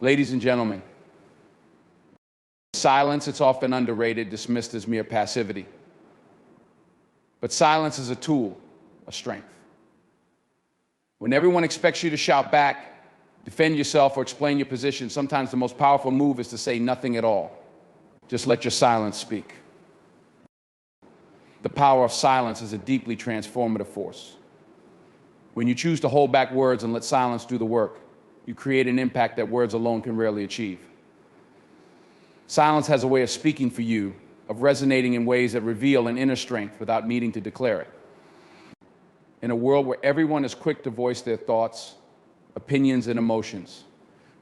Ladies and gentlemen, silence, it's often underrated, dismissed as mere passivity. But silence is a tool, a strength. When everyone expects you to shout back, defend yourself, or explain your position, sometimes the most powerful move is to say nothing at all. Just let your silence speak. The power of silence is a deeply transformative force. When you choose to hold back words and let silence do the work, you create an impact that words alone can rarely achieve. Silence has a way of speaking for you, of resonating in ways that reveal an inner strength without needing to declare it. In a world where everyone is quick to voice their thoughts, opinions, and emotions,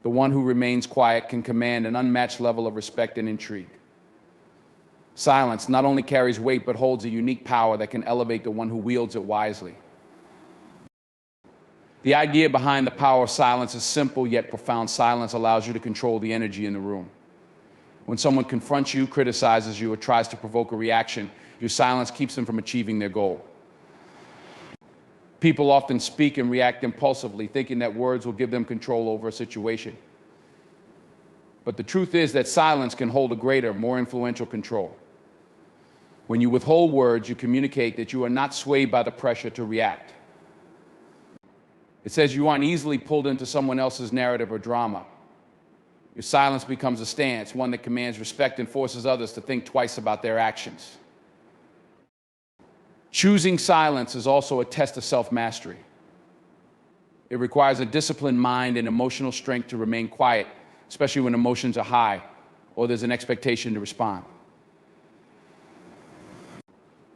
the one who remains quiet can command an unmatched level of respect and intrigue. Silence not only carries weight, but holds a unique power that can elevate the one who wields it wisely. The idea behind the power of silence is simple yet profound. Silence allows you to control the energy in the room. When someone confronts you, criticizes you, or tries to provoke a reaction, your silence keeps them from achieving their goal. People often speak and react impulsively, thinking that words will give them control over a situation. But the truth is that silence can hold a greater, more influential control. When you withhold words, you communicate that you are not swayed by the pressure to react. It says you aren't easily pulled into someone else's narrative or drama. Your silence becomes a stance, one that commands respect and forces others to think twice about their actions. Choosing silence is also a test of self-mastery. It requires a disciplined mind and emotional strength to remain quiet, especially when emotions are high or there's an expectation to respond.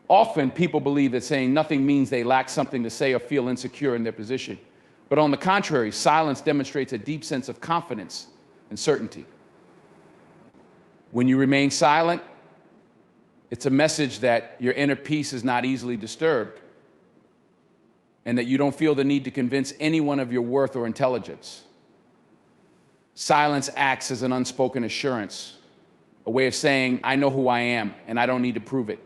Often, people believe that saying nothing means they lack something to say or feel insecure in their position. But on the contrary, silence demonstrates a deep sense of confidence and certainty. When you remain silent, it's a message that your inner peace is not easily disturbed and that you don't feel the need to convince anyone of your worth or intelligence. Silence acts as an unspoken assurance, a way of saying, I know who I am and I don't need to prove it.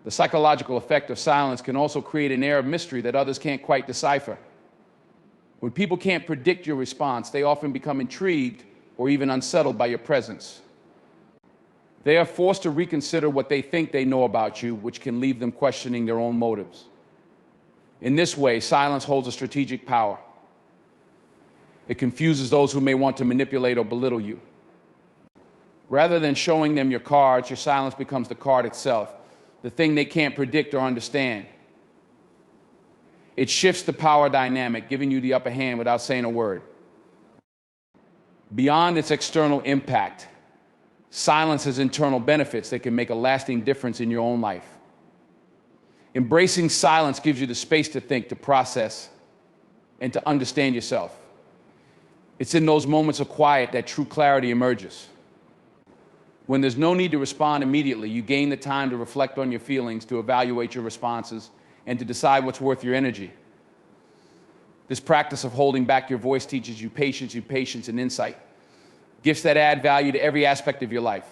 The psychological effect of silence can also create an air of mystery that others can't quite decipher. When people can't predict your response, they often become intrigued or even unsettled by your presence. They are forced to reconsider what they think they know about you, which can leave them questioning their own motives. In this way, silence holds a strategic power. It confuses those who may want to manipulate or belittle you. Rather than showing them your cards, your silence becomes the card itself, the thing they can't predict or understand. It shifts the power dynamic, giving you the upper hand without saying a word. Beyond its external impact, silence has internal benefits that can make a lasting difference in your own life. Embracing silence gives you the space to think, to process, and to understand yourself. It's in those moments of quiet that true clarity emerges. When there's no need to respond immediately, you gain the time to reflect on your feelings, to evaluate your responses, and to decide what's worth your energy. This practice of holding back your voice teaches you patience and insight, gifts that add value to every aspect of your life.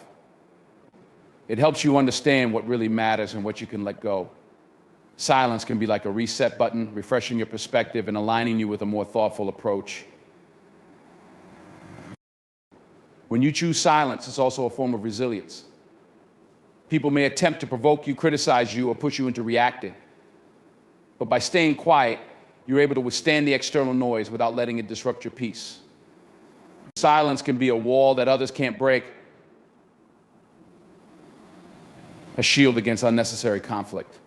It helps you understand what really matters and what you can let go. Silence can be like a reset button, refreshing your perspective and aligning you with a more thoughtful approach. When you choose silence, it's also a form of resilience. People may attempt to provoke you, criticize you, or push you into reacting. But by staying quiet, you're able to withstand the external noise without letting it disrupt your peace. Silence can be a wall that others can't break, a shield against unnecessary conflict.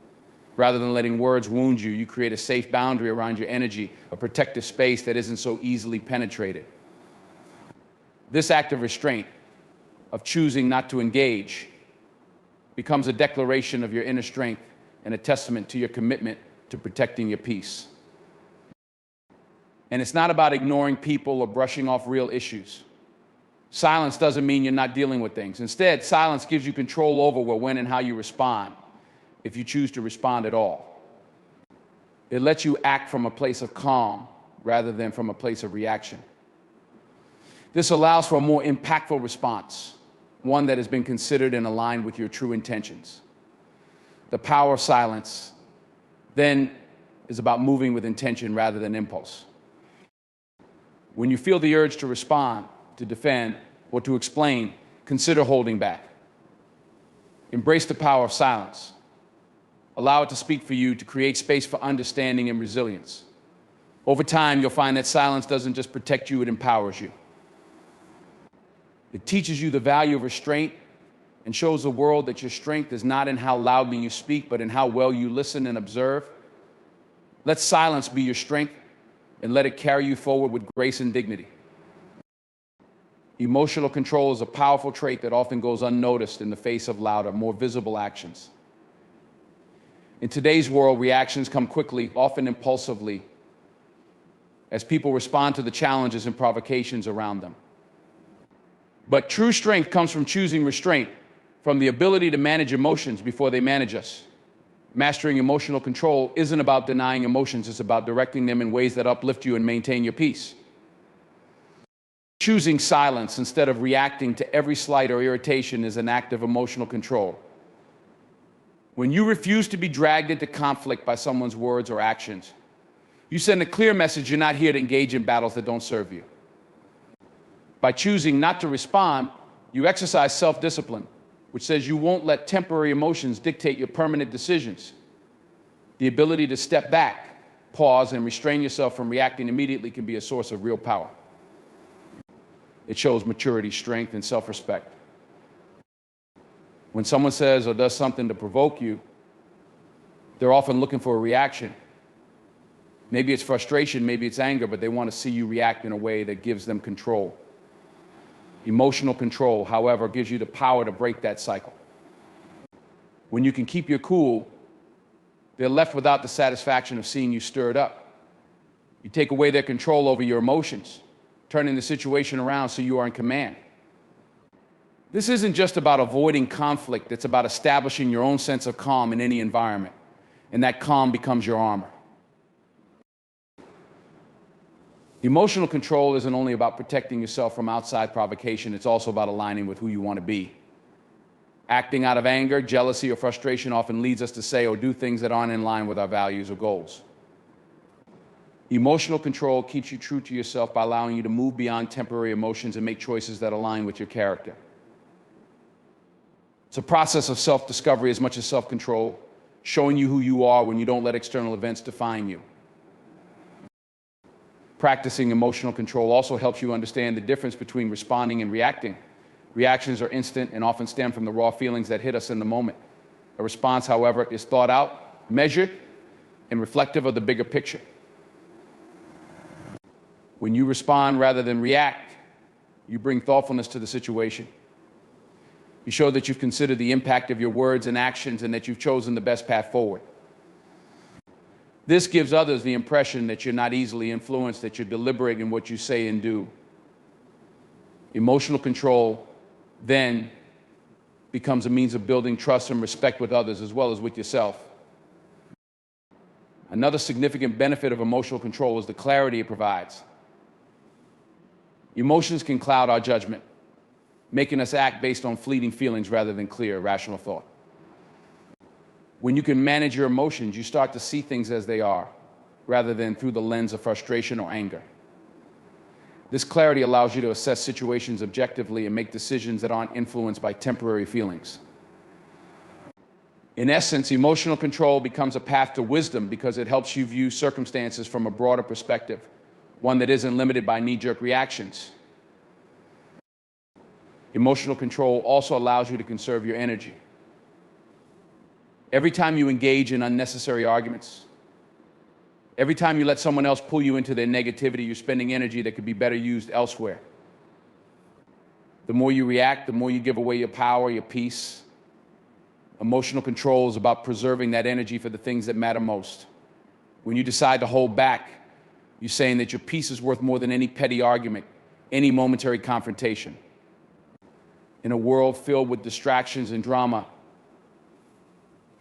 Rather than letting words wound you, you create a safe boundary around your energy, a protective space that isn't so easily penetrated. This act of restraint, of choosing not to engage, becomes a declaration of your inner strength and a testament to your commitment to protecting your peace. And it's not about ignoring people or brushing off real issues. Silence doesn't mean you're not dealing with things. Instead, silence gives you control over when and how you respond, if you choose to respond at all. It lets you act from a place of calm rather than from a place of reaction. This allows for a more impactful response, one that has been considered and aligned with your true intentions. The power of silence, then, is about moving with intention rather than impulse. When you feel the urge to respond, to defend, or to explain, consider holding back. Embrace the power of silence. Allow it to speak for you, to create space for understanding and resilience. Over time, you'll find that silence doesn't just protect you, it empowers you. It teaches you the value of restraint and shows the world that your strength is not in how loudly you speak, but in how well you listen and observe. Let silence be your strength and let it carry you forward with grace and dignity. Emotional control is a powerful trait that often goes unnoticed in the face of louder, more visible actions. In today's world, reactions come quickly, often impulsively, as people respond to the challenges and provocations around them. But true strength comes from choosing restraint, from the ability to manage emotions before they manage us. Mastering emotional control isn't about denying emotions, it's about directing them in ways that uplift you and maintain your peace. Choosing silence instead of reacting to every slight or irritation is an act of emotional control. When you refuse to be dragged into conflict by someone's words or actions, you send a clear message you're not here to engage in battles that don't serve you. By choosing not to respond, you exercise self-discipline, which says you won't let temporary emotions dictate your permanent decisions. The ability to step back, pause, and restrain yourself from reacting immediately can be a source of real power. It shows maturity, strength, and self-respect. When someone says or does something to provoke you, they're often looking for a reaction. Maybe it's frustration, maybe it's anger, but they want to see you react in a way that gives them control. Emotional control, however, gives you the power to break that cycle. When you can keep your cool, they're left without the satisfaction of seeing you stirred up. You take away their control over your emotions, turning the situation around so you are in command. This isn't just about avoiding conflict, it's about establishing your own sense of calm in any environment, and that calm becomes your armor. Emotional control isn't only about protecting yourself from outside provocation, it's also about aligning with who you want to be. Acting out of anger, jealousy, or frustration often leads us to say or do things that aren't in line with our values or goals. Emotional control keeps you true to yourself by allowing you to move beyond temporary emotions and make choices that align with your character. It's a process of self-discovery as much as self-control, showing you who you are when you don't let external events define you. Practicing emotional control also helps you understand the difference between responding and reacting. Reactions are instant and often stem from the raw feelings that hit us in the moment. A response, however, is thought out, measured, and reflective of the bigger picture. When you respond rather than react, you bring thoughtfulness to the situation. You show that you've considered the impact of your words and actions and that you've chosen the best path forward. This gives others the impression that you're not easily influenced, that you're deliberate in what you say and do. Emotional control then becomes a means of building trust and respect with others as well as with yourself. Another significant benefit of emotional control is the clarity it provides. Emotions can cloud our judgment, making us act based on fleeting feelings rather than clear, rational thought. When you can manage your emotions, you start to see things as they are, rather than through the lens of frustration or anger. This clarity allows you to assess situations objectively and make decisions that aren't influenced by temporary feelings. In essence, emotional control becomes a path to wisdom because it helps you view circumstances from a broader perspective, one that isn't limited by knee-jerk reactions. Emotional control also allows you to conserve your energy. Every time you engage in unnecessary arguments, every time you let someone else pull you into their negativity, you're spending energy that could be better used elsewhere. The more you react, the more you give away your power, your peace. Emotional control is about preserving that energy for the things that matter most. When you decide to hold back, you're saying that your peace is worth more than any petty argument, any momentary confrontation. In a world filled with distractions and drama,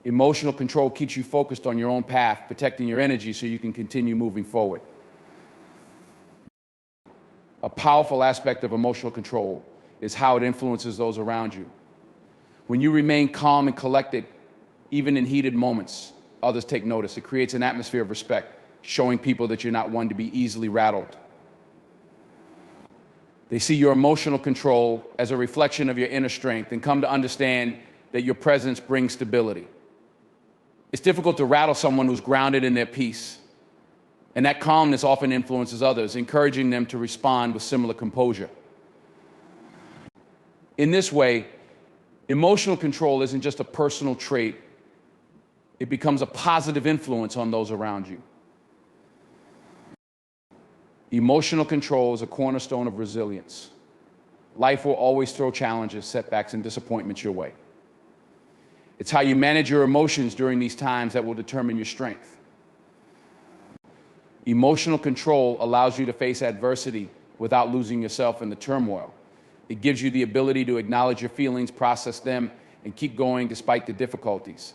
emotional control keeps you focused on your own path, protecting your energy so you can continue moving forward. A powerful aspect of emotional control is how it influences those around you. When you remain calm and collected, even in heated moments, others take notice. It creates an atmosphere of respect, showing people that you're not one to be easily rattled. They see your emotional control as a reflection of your inner strength and come to understand that your presence brings stability. It's difficult to rattle someone who's grounded in their peace, and that calmness often influences others, encouraging them to respond with similar composure. In this way, emotional control isn't just a personal trait, it becomes a positive influence on those around you. Emotional control is a cornerstone of resilience. Life will always throw challenges, setbacks, and disappointments your way. It's how you manage your emotions during these times that will determine your strength. Emotional control allows you to face adversity without losing yourself in the turmoil. It gives you the ability to acknowledge your feelings, process them, and keep going despite the difficulties.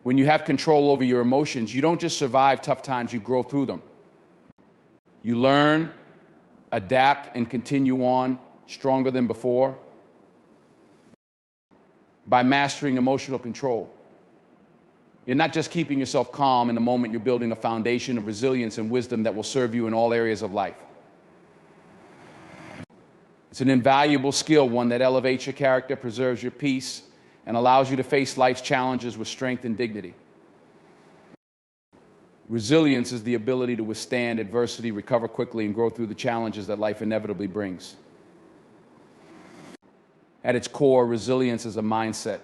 When you have control over your emotions, you don't just survive tough times, you grow through them. You learn, adapt, and continue on stronger than before by mastering emotional control. You're not just keeping yourself calm in the moment, you're building a foundation of resilience and wisdom that will serve you in all areas of life. It's an invaluable skill, one that elevates your character, preserves your peace, and allows you to face life's challenges with strength and dignity. Resilience is the ability to withstand adversity, recover quickly, and grow through the challenges that life inevitably brings. At its core, resilience is a mindset,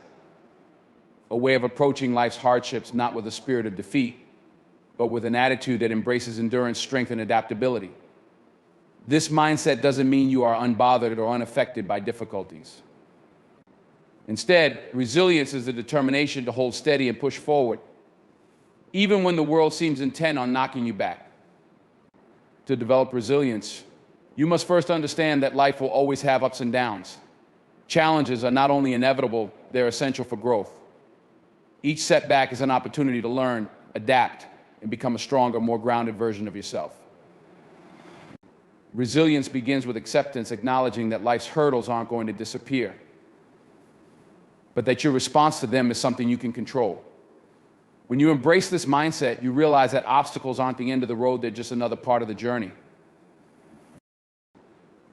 a way of approaching life's hardships not with a spirit of defeat, but with an attitude that embraces endurance, strength, and adaptability. This mindset doesn't mean you are unbothered or unaffected by difficulties. Instead, resilience is the determination to hold steady and push forward, even when the world seems intent on knocking you back. To develop resilience, you must first understand that life will always have ups and downs. Challenges are not only inevitable, they're essential for growth. Each setback is an opportunity to learn, adapt, and become a stronger, more grounded version of yourself. Resilience begins with acceptance, acknowledging that life's hurdles aren't going to disappear, but that your response to them is something you can control. When you embrace this mindset, you realize that obstacles aren't the end of the road, they're just another part of the journey.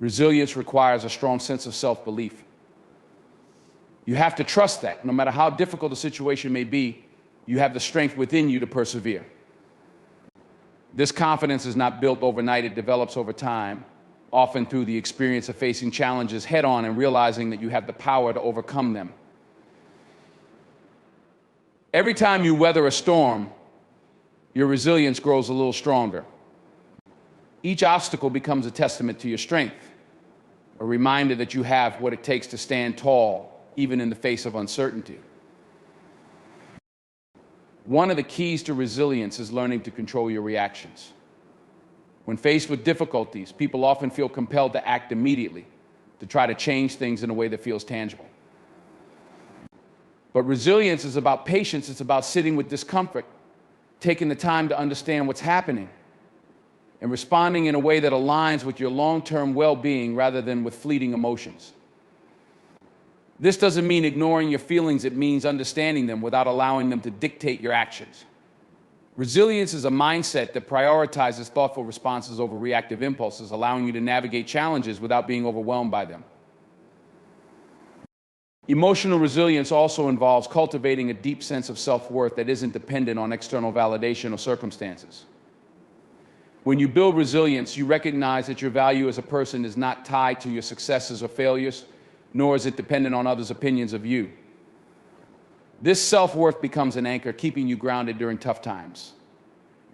Resilience requires a strong sense of self-belief. You have to trust that no matter how difficult the situation may be, you have the strength within you to persevere. This confidence is not built overnight, it develops over time, often through the experience of facing challenges head-on and realizing that you have the power to overcome them. Every time you weather a storm, your resilience grows a little stronger. Each obstacle becomes a testament to your strength, a reminder that you have what it takes to stand tall, even in the face of uncertainty. One of the keys to resilience is learning to control your reactions. When faced with difficulties, people often feel compelled to act immediately, to try to change things in a way that feels tangible. But resilience is about patience, it's about sitting with discomfort, taking the time to understand what's happening, and responding in a way that aligns with your long-term well-being rather than with fleeting emotions. This doesn't mean ignoring your feelings, it means understanding them without allowing them to dictate your actions. Resilience is a mindset that prioritizes thoughtful responses over reactive impulses, allowing you to navigate challenges without being overwhelmed by them. Emotional resilience also involves cultivating a deep sense of self-worth that isn't dependent on external validation or circumstances. When you build resilience, you recognize that your value as a person is not tied to your successes or failures, nor is it dependent on others' opinions of you. This self-worth becomes an anchor, keeping you grounded during tough times.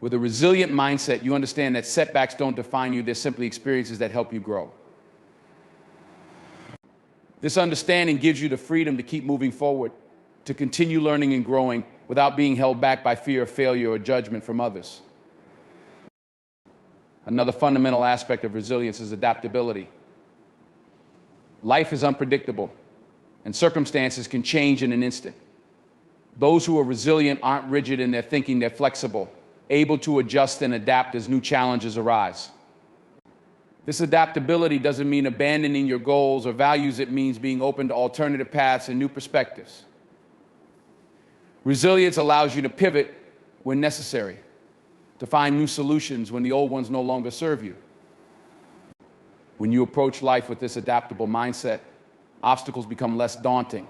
With a resilient mindset, you understand that setbacks don't define you, they're simply experiences that help you grow. This understanding gives you the freedom to keep moving forward, to continue learning and growing without being held back by fear of failure or judgment from others. Another fundamental aspect of resilience is adaptability. Life is unpredictable, and circumstances can change in an instant. Those who are resilient aren't rigid in their thinking, they're flexible, able to adjust and adapt as new challenges arise. This adaptability doesn't mean abandoning your goals or values, it means being open to alternative paths and new perspectives. Resilience allows you to pivot when necessary, to find new solutions when the old ones no longer serve you. When you approach life with this adaptable mindset, obstacles become less daunting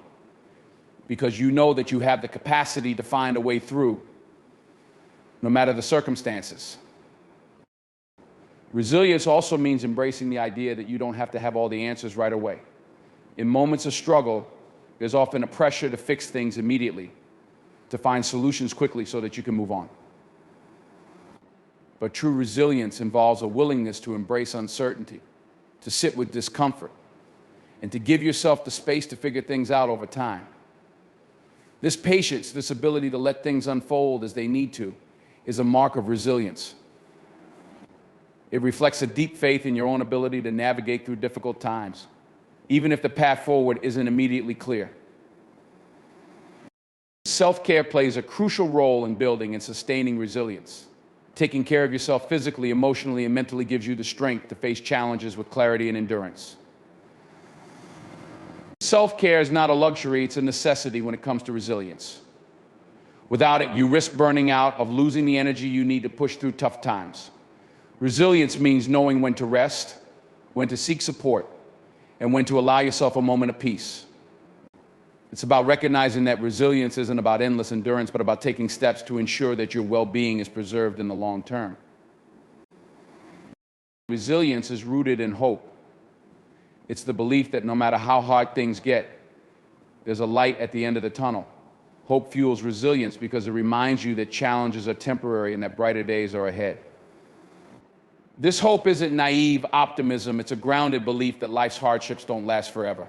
because you know that you have the capacity to find a way through, no matter the circumstances. Resilience also means embracing the idea that you don't have to have all the answers right away. In moments of struggle, there's often a pressure to fix things immediately, to find solutions quickly so that you can move on. But true resilience involves a willingness to embrace uncertainty, to sit with discomfort, and to give yourself the space to figure things out over time. This patience, this ability to let things unfold as they need to, is a mark of resilience. It reflects a deep faith in your own ability to navigate through difficult times, even if the path forward isn't immediately clear. Self-care plays a crucial role in building and sustaining resilience. Taking care of yourself physically, emotionally, and mentally gives you the strength to face challenges with clarity and endurance. Self-care is not a luxury, it's a necessity when it comes to resilience. Without it, you risk burning out, of losing the energy you need to push through tough times. Resilience means knowing when to rest, when to seek support, and when to allow yourself a moment of peace. It's about recognizing that resilience isn't about endless endurance, but about taking steps to ensure that your well-being is preserved in the long term. Resilience is rooted in hope. It's the belief that no matter how hard things get, there's a light at the end of the tunnel. Hope fuels resilience because it reminds you that challenges are temporary and that brighter days are ahead. This hope isn't naive optimism, it's a grounded belief that life's hardships don't last forever.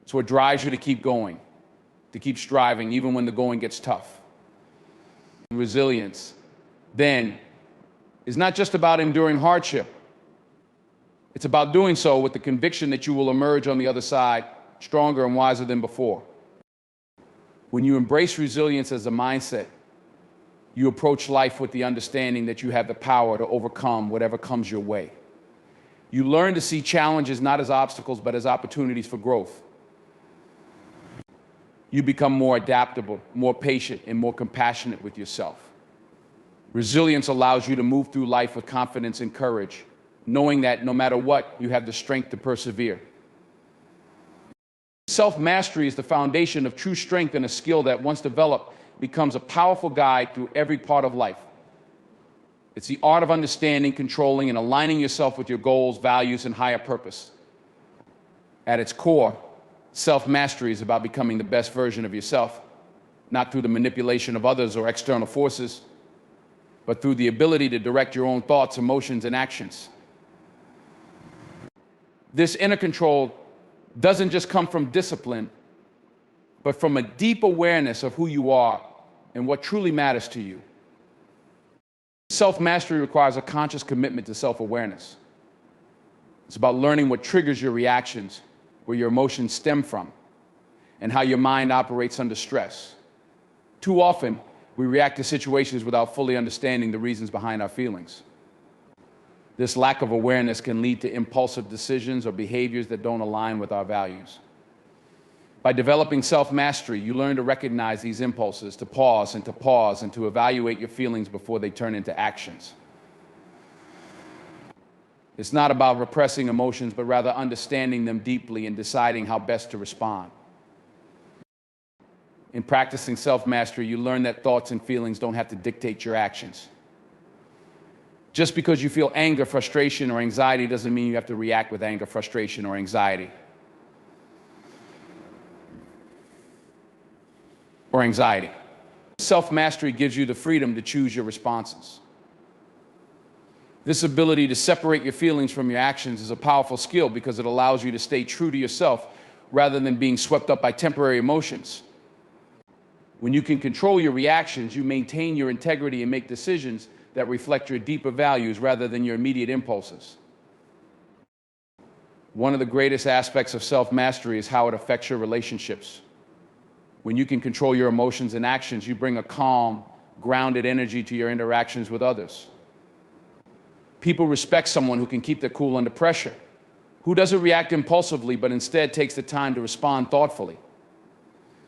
It's what drives you to keep going, to keep striving, even when the going gets tough. Resilience, then, is not just about enduring hardship. It's about doing so with the conviction that you will emerge on the other side stronger and wiser than before. When you embrace resilience as a mindset, you approach life with the understanding that you have the power to overcome whatever comes your way. You learn to see challenges not as obstacles, but as opportunities for growth. You become more adaptable, more patient, and more compassionate with yourself. Resilience allows you to move through life with confidence and courage, knowing that no matter what, you have the strength to persevere. Self-mastery is the foundation of true strength and a skill that, once developed, becomes a powerful guide through every part of life. It's the art of understanding, controlling, and aligning yourself with your goals, values, and higher purpose. At its core, self-mastery is about becoming the best version of yourself, not through the manipulation of others or external forces, but through the ability to direct your own thoughts, emotions, and actions. This inner control doesn't just come from discipline, but from a deep awareness of who you are and what truly matters to you. Self-mastery requires a conscious commitment to self-awareness. It's about learning what triggers your reactions, where your emotions stem from, and how your mind operates under stress. Too often, we react to situations without fully understanding the reasons behind our feelings. This lack of awareness can lead to impulsive decisions or behaviors that don't align with our values. By developing self-mastery, you learn to recognize these impulses, to pause and to evaluate your feelings before they turn into actions. It's not about repressing emotions, but rather understanding them deeply and deciding how best to respond. In practicing self-mastery, you learn that thoughts and feelings don't have to dictate your actions. Just because you feel anger, frustration, or anxiety doesn't mean you have to react with anger, frustration, or anxiety. Self-mastery gives you the freedom to choose your responses. This ability to separate your feelings from your actions is a powerful skill because it allows you to stay true to yourself rather than being swept up by temporary emotions. When you can control your reactions, you maintain your integrity and make decisions that reflect your deeper values rather than your immediate impulses. One of the greatest aspects of self-mastery is how it affects your relationships. When you can control your emotions and actions, you bring a calm, grounded energy to your interactions with others. People respect someone who can keep their cool under pressure, who doesn't react impulsively but instead takes the time to respond thoughtfully.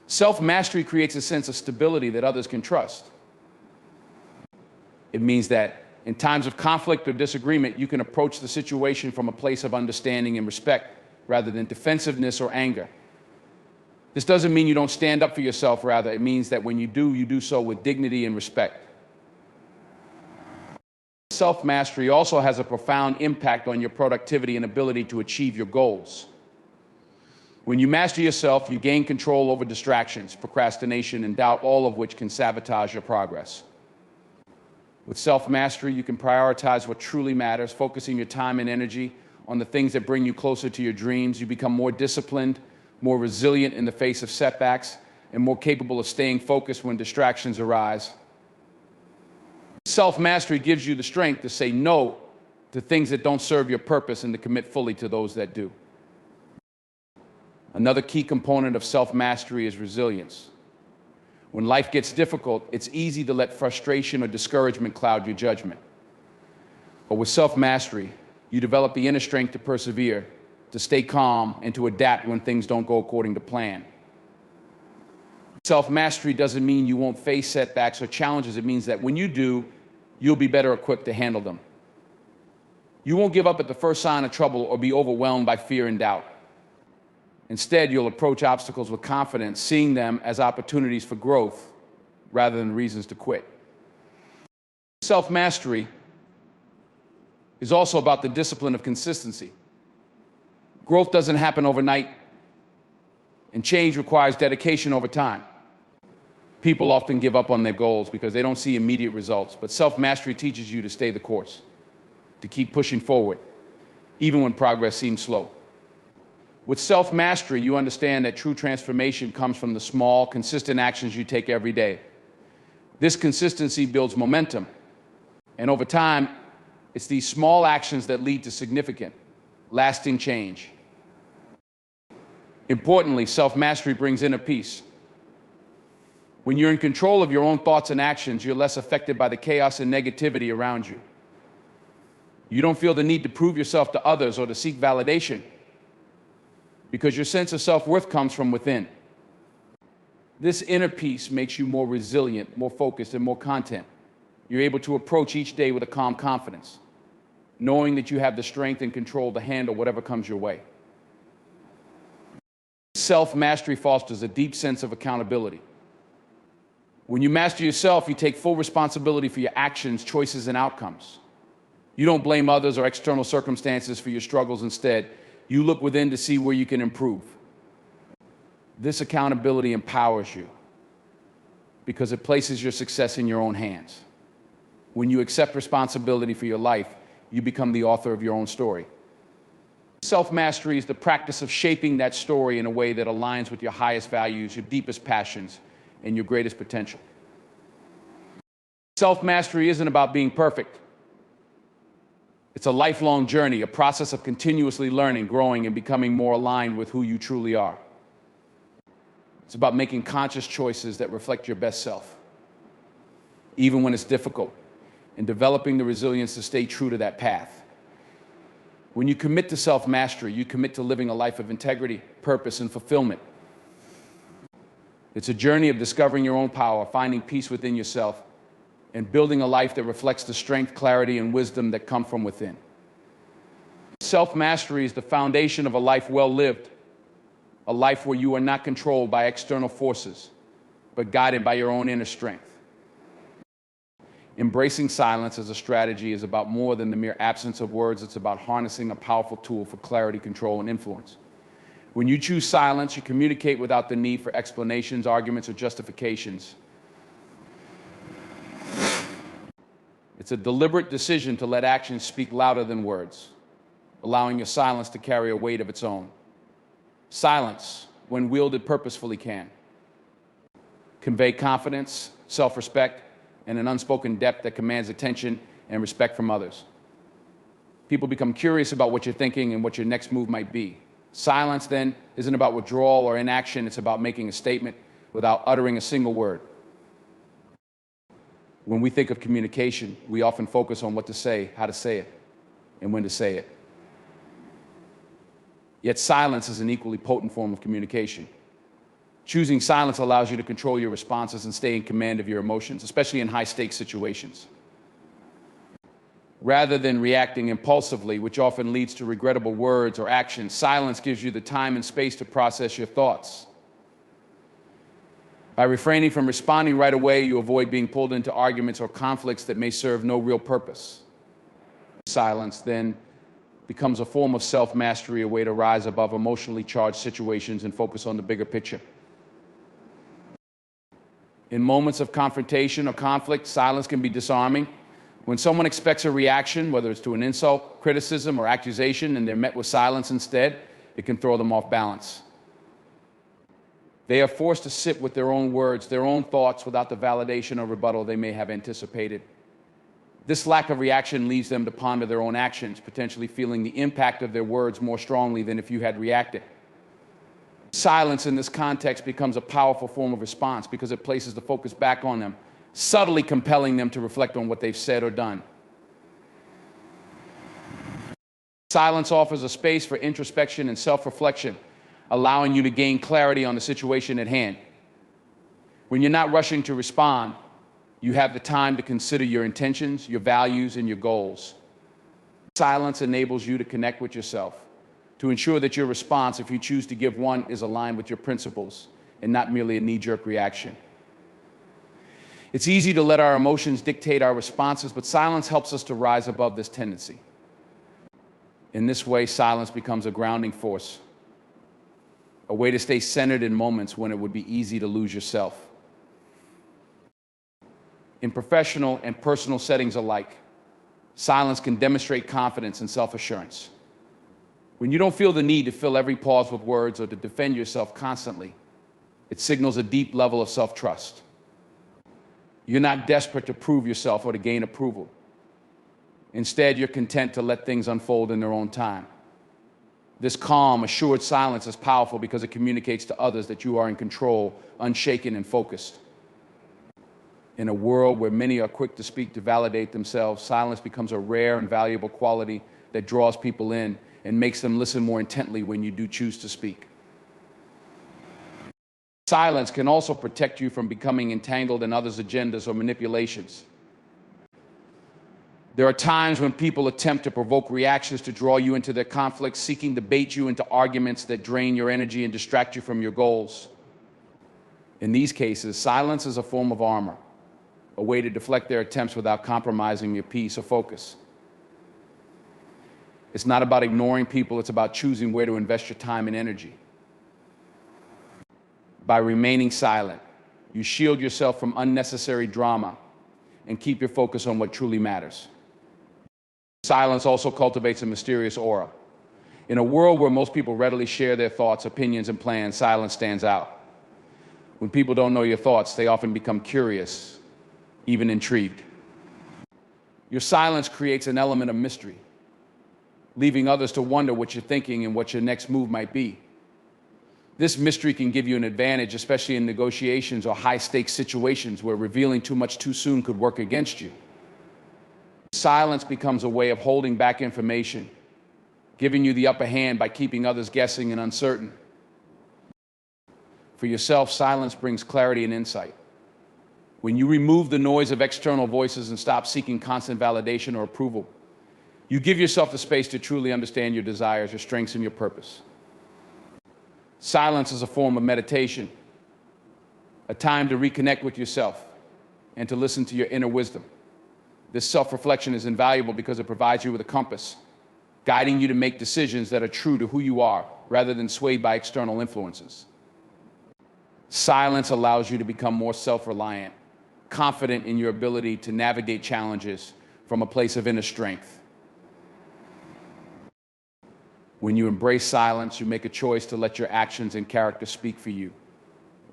Self-mastery creates a sense of stability that others can trust. It means that In times of conflict or disagreement, you can approach the situation from a place of understanding and respect rather than defensiveness or anger. This doesn't mean you don't stand up for yourself, rather, it means that when you do so with dignity and respect. Self-mastery also has a profound impact on your productivity and ability to achieve your goals. When you master yourself, you gain control over distractions, procrastination, and doubt, all of which can sabotage your progress. With self-mastery, you can prioritize what truly matters, focusing your time and energy on the things that bring you closer to your dreams. You become more disciplined, more resilient in the face of setbacks, and more capable of staying focused when distractions arise. Self-mastery gives you the strength to say no to things that don't serve your purpose and to commit fully to those that do. Another key component of self-mastery is resilience. When life gets difficult, it's easy to let frustration or discouragement cloud your judgment. But with self-mastery, you develop the inner strength to persevere, to stay calm, and to adapt when things don't go according to plan. Self-mastery doesn't mean you won't face setbacks or challenges. It means that when you do, you'll be better equipped to handle them. You won't give up at the first sign of trouble or be overwhelmed by fear and doubt. Instead, you'll approach obstacles with confidence, seeing them as opportunities for growth rather than reasons to quit. Self-mastery is also about the discipline of consistency. Growth doesn't happen overnight, and change requires dedication over time. People often give up on their goals because they don't see immediate results, but self-mastery teaches you to stay the course, to keep pushing forward, even when progress seems slow. With self-mastery, you understand that true transformation comes from the small, consistent actions you take every day. This consistency builds momentum, and over time, it's these small actions that lead to significant, lasting change. Importantly, self-mastery brings inner peace. When you're in control of your own thoughts and actions, you're less affected by the chaos and negativity around you. You don't feel the need to prove yourself to others or to seek validation, because your sense of self-worth comes from within. This inner peace makes you more resilient, more focused, and more content. You're able to approach each day with a calm confidence, knowing that you have the strength and control to handle whatever comes your way. Self-mastery fosters a deep sense of accountability. When you master yourself, you take full responsibility for your actions, choices, and outcomes. You don't blame others or external circumstances for your struggles. Instead, you look within to see where you can improve. This accountability empowers you because it places your success in your own hands. When you accept responsibility for your life, you become the author of your own story. Self-mastery is the practice of shaping that story in a way that aligns with your highest values, your deepest passions, and your greatest potential. Self-mastery isn't about being perfect. It's a lifelong journey, a process of continuously learning, growing, and becoming more aligned with who you truly are. It's about making conscious choices that reflect your best self, even when it's difficult, and developing the resilience to stay true to that path. When you commit to self-mastery, you commit to living a life of integrity, purpose, and fulfillment. It's a journey of discovering your own power, finding peace within yourself, and building a life that reflects the strength, clarity, and wisdom that come from within. Self-mastery is the foundation of a life well lived, a life where you are not controlled by external forces, but guided by your own inner strength. Embracing silence as a strategy is about more than the mere absence of words. It's about harnessing a powerful tool for clarity, control, and influence. When you choose silence, you communicate without the need for explanations, arguments, or justifications. It's a deliberate decision to let actions speak louder than words, allowing your silence to carry a weight of its own. Silence, when wielded purposefully, can convey confidence, self-respect, and an unspoken depth that commands attention and respect from others. People become curious about what you're thinking and what your next move might be. Silence, then, isn't about withdrawal or inaction. It's about making a statement without uttering a single word. When we think of communication, we often focus on what to say, how to say it, and when to say it. Yet silence is an equally potent form of communication. Choosing silence allows you to control your responses and stay in command of your emotions, especially in high-stakes situations. Rather than reacting impulsively, which often leads to regrettable words or actions, silence gives you the time and space to process your thoughts. By refraining from responding right away, you avoid being pulled into arguments or conflicts that may serve no real purpose. Silence then becomes a form of self-mastery, a way to rise above emotionally charged situations and focus on the bigger picture. In moments of confrontation or conflict, silence can be disarming. When someone expects a reaction, whether it's to an insult, criticism, or accusation, and they're met with silence instead, it can throw them off balance. They are forced to sit with their own words, their own thoughts, without the validation or rebuttal they may have anticipated. This lack of reaction leads them to ponder their own actions, potentially feeling the impact of their words more strongly than if you had reacted. Silence in this context becomes a powerful form of response because it places the focus back on them, subtly compelling them to reflect on what they've said or done. Silence offers a space for introspection and self-reflection, allowing you to gain clarity on the situation at hand. When you're not rushing to respond, you have the time to consider your intentions, your values, and your goals. Silence enables you to connect with yourself, to ensure that your response, if you choose to give one, is aligned with your principles and not merely a knee-jerk reaction. It's easy to let our emotions dictate our responses, but silence helps us to rise above this tendency. In this way, silence becomes a grounding force, a way to stay centered in moments when it would be easy to lose yourself. In professional and personal settings alike, silence can demonstrate confidence and self-assurance. When you don't feel the need to fill every pause with words or to defend yourself constantly, it signals a deep level of self-trust. You're not desperate to prove yourself or to gain approval. Instead, you're content to let things unfold in their own time. This calm, assured silence is powerful because it communicates to others that you are in control, unshaken, and focused. In a world where many are quick to speak to validate themselves, silence becomes a rare and valuable quality that draws people in and makes them listen more intently when you do choose to speak. Silence can also protect you from becoming entangled in others' agendas or manipulations. There are times when people attempt to provoke reactions to draw you into their conflicts, seeking to bait you into arguments that drain your energy and distract you from your goals. In these cases, silence is a form of armor, a way to deflect their attempts without compromising your peace or focus. It's not about ignoring people, it's about choosing where to invest your time and energy. By remaining silent, you shield yourself from unnecessary drama and keep your focus on what truly matters. Silence also cultivates a mysterious aura. In a world where most people readily share their thoughts, opinions, and plans, silence stands out. When people don't know your thoughts, they often become curious, even intrigued. Your silence creates an element of mystery, leaving others to wonder what you're thinking and what your next move might be. This mystery can give you an advantage, especially in negotiations or high-stakes situations where revealing too much too soon could work against you. Silence becomes a way of holding back information, giving you the upper hand by keeping others guessing and uncertain. For yourself, silence brings clarity and insight. When you remove the noise of external voices and stop seeking constant validation or approval, you give yourself the space to truly understand your desires, your strengths, and your purpose. Silence is a form of meditation, a time to reconnect with yourself and to listen to your inner wisdom. This self-reflection is invaluable because it provides you with a compass, guiding you to make decisions that are true to who you are rather than swayed by external influences. Silence allows you to become more self-reliant, confident in your ability to navigate challenges from a place of inner strength. When you embrace silence, you make a choice to let your actions and character speak for you.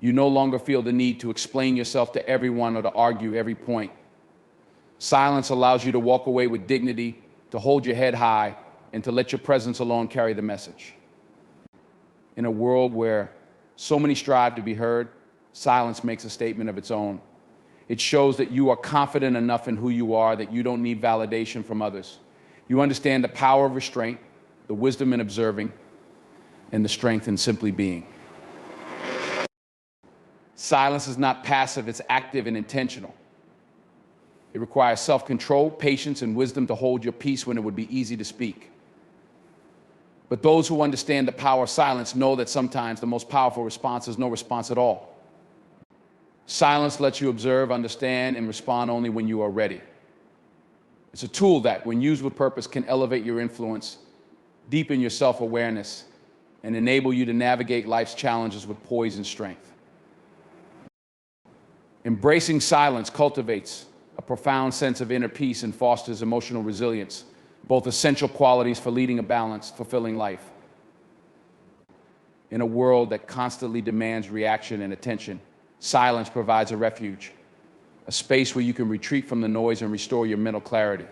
You no longer feel the need to explain yourself to everyone or to argue every point. Silence allows you to walk away with dignity, to hold your head high, and to let your presence alone carry the message. In a world where so many strive to be heard, silence makes a statement of its own. It shows that you are confident enough in who you are that you don't need validation from others. You understand the power of restraint, the wisdom in observing, and the strength in simply being. Silence is not passive, it's active and intentional. It requires self-control, patience, and wisdom to hold your peace when it would be easy to speak. But those who understand the power of silence know that sometimes the most powerful response is no response at all. Silence lets you observe, understand, and respond only when you are ready. It's a tool that, when used with purpose, can elevate your influence, deepen your self-awareness, and enable you to navigate life's challenges with poise and strength. Embracing silence cultivates a profound sense of inner peace and fosters emotional resilience, both essential qualities for leading a balanced, fulfilling life. In a world that constantly demands reaction and attention, silence provides a refuge, a space where you can retreat from the noise and restore your mental clarity.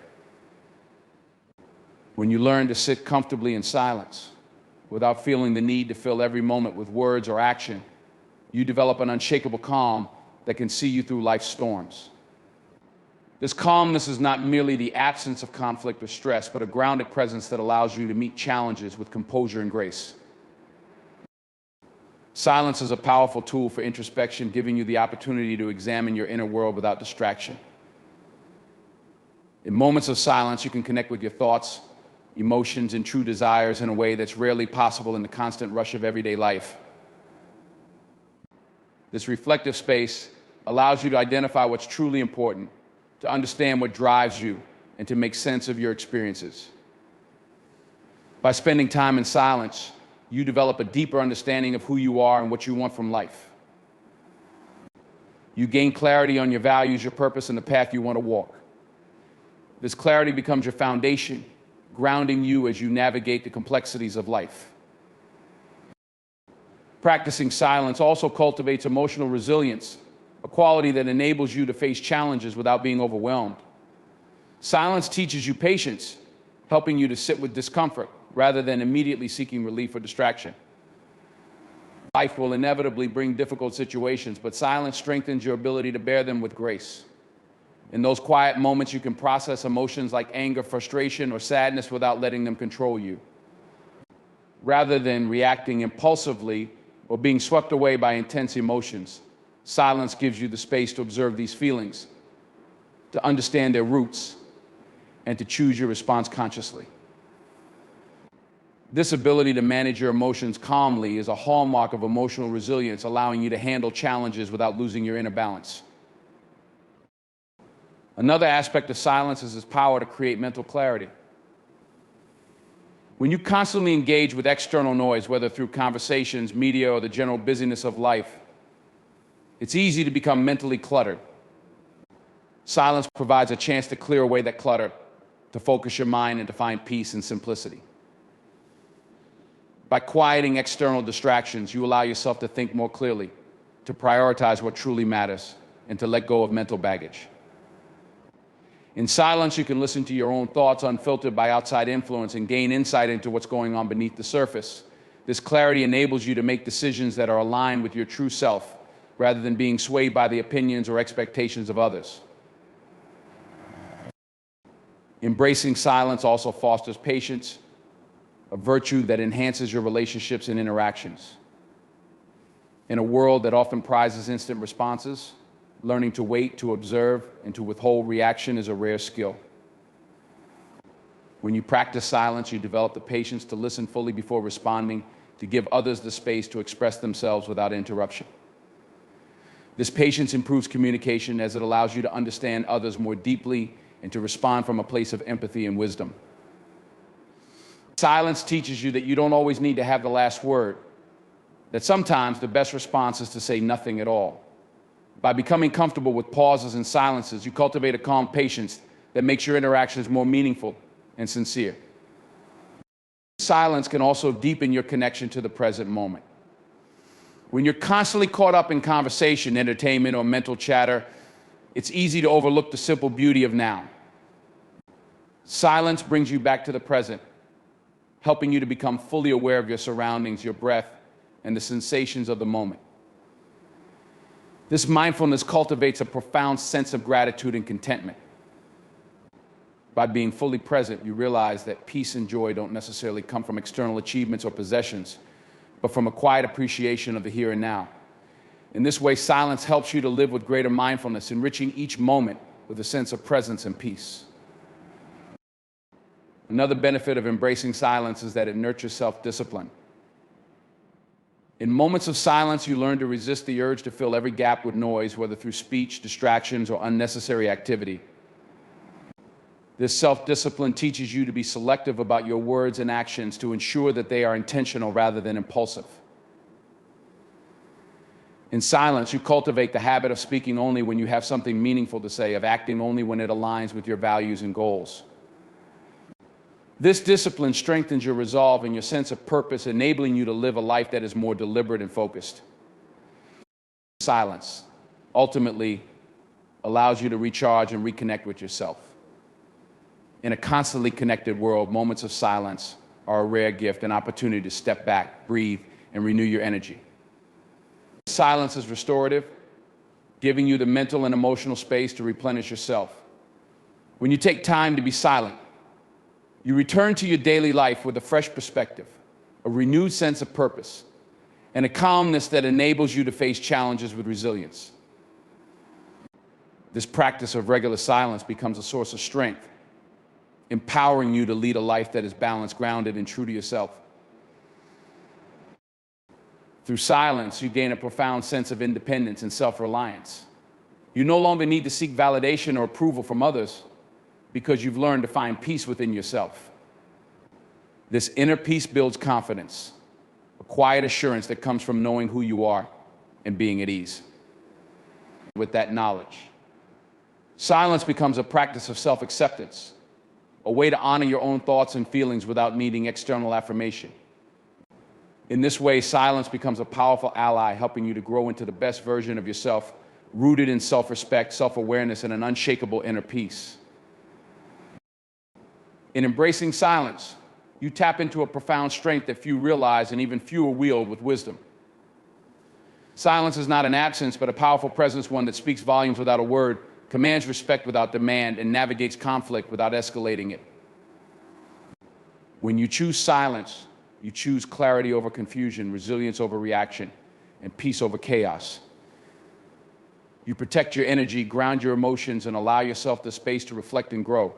When you learn to sit comfortably in silence, without feeling the need to fill every moment with words or action, you develop an unshakable calm that can see you through life's storms. This calmness is not merely the absence of conflict or stress, but a grounded presence that allows you to meet challenges with composure and grace. Silence is a powerful tool for introspection, giving you the opportunity to examine your inner world without distraction. In moments of silence, you can connect with your thoughts, emotions, and true desires in a way that's rarely possible in the constant rush of everyday life. This reflective space allows you to identify what's truly important, to understand what drives you, and to make sense of your experiences. By spending time in silence, you develop a deeper understanding of who you are and what you want from life. You gain clarity on your values, your purpose, and the path you want to walk. This clarity becomes your foundation, grounding you as you navigate the complexities of life. Practicing silence also cultivates emotional resilience, a quality that enables you to face challenges without being overwhelmed. Silence teaches you patience, helping you to sit with discomfort rather than immediately seeking relief or distraction. Life will inevitably bring difficult situations, but silence strengthens your ability to bear them with grace. In those quiet moments, you can process emotions like anger, frustration, or sadness without letting them control you. Rather than reacting impulsively or being swept away by intense emotions, silence gives you the space to observe these feelings, to understand their roots, and to choose your response consciously. This ability to manage your emotions calmly is a hallmark of emotional resilience, allowing you to handle challenges without losing your inner balance. Another aspect of silence is its power to create mental clarity. When you constantly engage with external noise, whether through conversations, media, or the general busyness of life, it's easy to become mentally cluttered. Silence provides a chance to clear away that clutter, to focus your mind, and to find peace and simplicity. By quieting external distractions, you allow yourself to think more clearly, to prioritize what truly matters, and to let go of mental baggage. In silence, you can listen to your own thoughts unfiltered by outside influence and gain insight into what's going on beneath the surface. This clarity enables you to make decisions that are aligned with your true self, rather than being swayed by the opinions or expectations of others. Embracing silence also fosters patience, a virtue that enhances your relationships and interactions. In a world that often prizes instant responses, learning to wait, to observe, and to withhold reaction is a rare skill. When you practice silence, you develop the patience to listen fully before responding, to give others the space to express themselves without interruption. This patience improves communication as it allows you to understand others more deeply and to respond from a place of empathy and wisdom. Silence teaches you that you don't always need to have the last word, that sometimes the best response is to say nothing at all. By becoming comfortable with pauses and silences, you cultivate a calm patience that makes your interactions more meaningful and sincere. Silence can also deepen your connection to the present moment. When you're constantly caught up in conversation, entertainment, or mental chatter, it's easy to overlook the simple beauty of now. Silence brings you back to the present, helping you to become fully aware of your surroundings, your breath, and the sensations of the moment. This mindfulness cultivates a profound sense of gratitude and contentment. By being fully present, you realize that peace and joy don't necessarily come from external achievements or possessions, but from a quiet appreciation of the here and now. In this way, silence helps you to live with greater mindfulness, enriching each moment with a sense of presence and peace. Another benefit of embracing silence is that it nurtures self-discipline. In moments of silence, you learn to resist the urge to fill every gap with noise, whether through speech, distractions, or unnecessary activity. This self-discipline teaches you to be selective about your words and actions to ensure that they are intentional rather than impulsive. In silence, you cultivate the habit of speaking only when you have something meaningful to say, of acting only when it aligns with your values and goals. This discipline strengthens your resolve and your sense of purpose, enabling you to live a life that is more deliberate and focused. Silence ultimately allows you to recharge and reconnect with yourself. In a constantly connected world, moments of silence are a rare gift, an opportunity to step back, breathe, and renew your energy. Silence is restorative, giving you the mental and emotional space to replenish yourself. When you take time to be silent, you return to your daily life with a fresh perspective, a renewed sense of purpose, and a calmness that enables you to face challenges with resilience. This practice of regular silence becomes a source of strength, empowering you to lead a life that is balanced, grounded, and true to yourself. Through silence, you gain a profound sense of independence and self-reliance. You no longer need to seek validation or approval from others because you've learned to find peace within yourself. This inner peace builds confidence, a quiet assurance that comes from knowing who you are and being at ease. With that knowledge, silence becomes a practice of self-acceptance, a way to honor your own thoughts and feelings without needing external affirmation. In this way, silence becomes a powerful ally, helping you to grow into the best version of yourself, rooted in self-respect, self-awareness, and an unshakable inner peace. In embracing silence, you tap into a profound strength that few realize and even fewer wield with wisdom. Silence is not an absence, but a powerful presence, one that speaks volumes without a word, commands respect without demand, and navigates conflict without escalating it. When you choose silence, you choose clarity over confusion, resilience over reaction, and peace over chaos. You protect your energy, ground your emotions, and allow yourself the space to reflect and grow.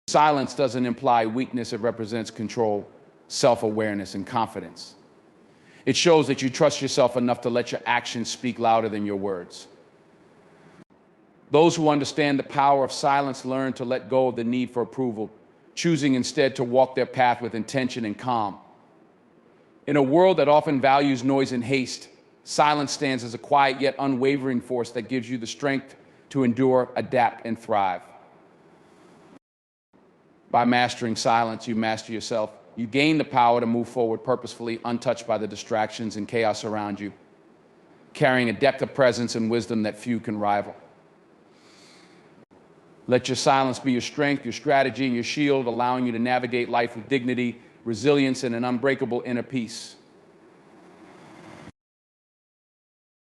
Silence doesn't imply weakness, it represents control, self-awareness, and confidence. It shows that you trust yourself enough to let your actions speak louder than your words. Those who understand the power of silence learn to let go of the need for approval, choosing instead to walk their path with intention and calm. In a world that often values noise and haste, silence stands as a quiet yet unwavering force that gives you the strength to endure, adapt, and thrive. By mastering silence, you master yourself. You gain the power to move forward purposefully, untouched by the distractions and chaos around you, carrying a depth of presence and wisdom that few can rival. Let your silence be your strength, your strategy, and your shield, allowing you to navigate life with dignity, resilience, and an unbreakable inner peace.